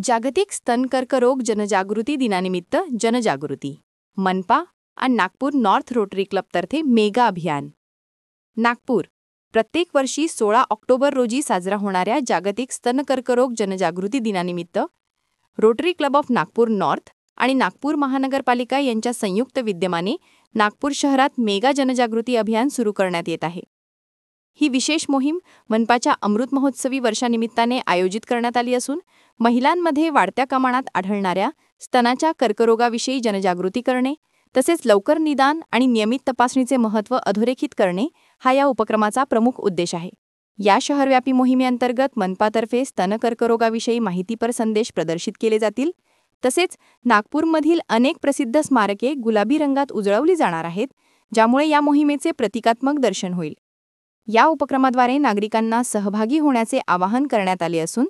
जागतिक स्तन कर्करोग जनजागृती दिनानिमित्त जनजागृती मनपा आणि नागपूर नॉर्थ रोटरी क्लबतर्फे मेगा अभियान. नागपूर प्रत्येक वर्षी 16 ऑक्टोबर रोजी साजरा होणाऱ्या जागतिक स्तन कर्करोग जनजागृती दिनानिमित्त rotary club of Nagpur north आणि नागपूर महानगरपालिका यांच्या संयुक्त विद्यमाने नागपूर शहरात मेगा जनजागृती अभियान सुरू करण्यात येत आहे. ही विशेष मोहीम मनपाच्या अमृत महोत्सवी वर्षानिमित्ताने आयोजित करण्यात आली असून महिलांमध्ये वाढत्या प्रमाणात आढळणाऱ्या स्तनाच्या कर्करोगाविषयी जनजागृती करणे तसेच लवकर निदान आणि नियमित तपासणीचे महत्त्व अधोरेखित करणे हा या उपक्रमाचा प्रमुख उद्देश आहे. या शहरव्यापी मोहिमेअंतर्गत मनपातर्फे स्तन कर्करोगाविषयी माहितीपर संदेश प्रदर्शित केले जातील. तसेच नागपूरमधील अनेक प्रसिद्ध स्मारके गुलाबी रंगात उजळवली जाणार आहेत, ज्यामुळे या मोहिमेचे प्रतिकात्मक दर्शन होईल. या उपक्रमाद्वारे नागरिकांना सहभागी होण्याचे आवाहन करण्यात आले असून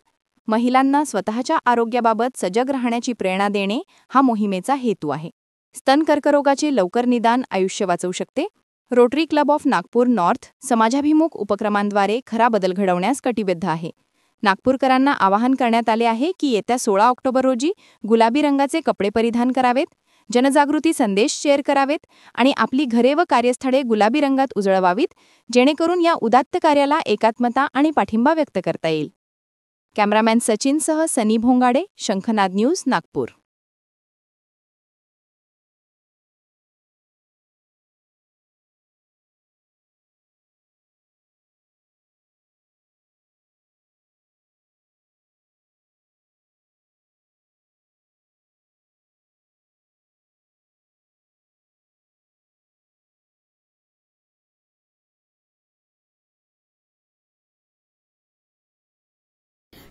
महिलांना स्वतःच्या आरोग्याबाबत सजग राहण्याची प्रेरणा देणे हा मोहिमेचा हेतू आहे. स्तन कर्करोगाचे लवकर निदान आयुष्य वाचवू शकते. Rotary club of Nagpur north समाजाभिमुख उपक्रमांद्वारे खरा बदल घडवण्यास कटिबद्ध आहे. नागपूरकरांना आवाहन करण्यात आले आहे की येत्या 16 ऑक्टोबर रोजी गुलाबी रंगाचे कपडे परिधान करावेत, जनजागृती संदेश शेअर करावेत आणि आपली घरे व कार्यस्थळे गुलाबी रंगात उजळवावीत, जेणेकरून या उदात्त कार्याला एकात्मता आणि पाठिंबा व्यक्त करता येईल. कॅमेरामॅन सचिनसह सनी भोंगाडे, शंखनाद न्यूज, नागपूर.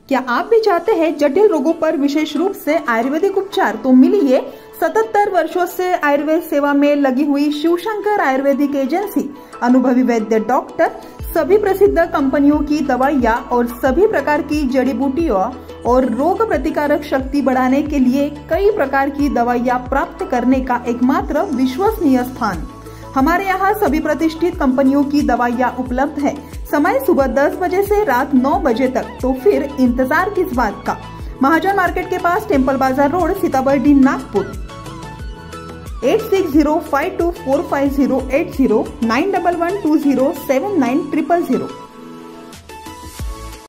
क्या आप भी चाहते हैं जटिल रोगों पर विशेष रूप से आयुर्वेदिक उपचार? तो मिलिए 77 वर्षों से आयुर्वेद सेवा में लगी हुई शिवशंकर आयुर्वेदिक एजेंसी. अनुभवी वैद्य डॉक्टर, सभी प्रसिद्ध कंपनियों की दवाइयाँ और सभी प्रकार की जड़ी बूटियों और रोग प्रतिकारक शक्ति बढ़ाने के लिए कई प्रकार की दवाइयाँ प्राप्त करने का एकमात्र विश्वसनीय स्थान. हमारे यहाँ सभी प्रतिष्ठित कंपनियों की दवाइयाँ उपलब्ध है. समय सुबह 10 बजे से रात 9 बजे तक. तो फिर इंतजार किस बात का? महाजन मार्केट के पास, टेम्पल बाजार रोड, सीताबर्डी, नागपुर. 8605245080 9112079000.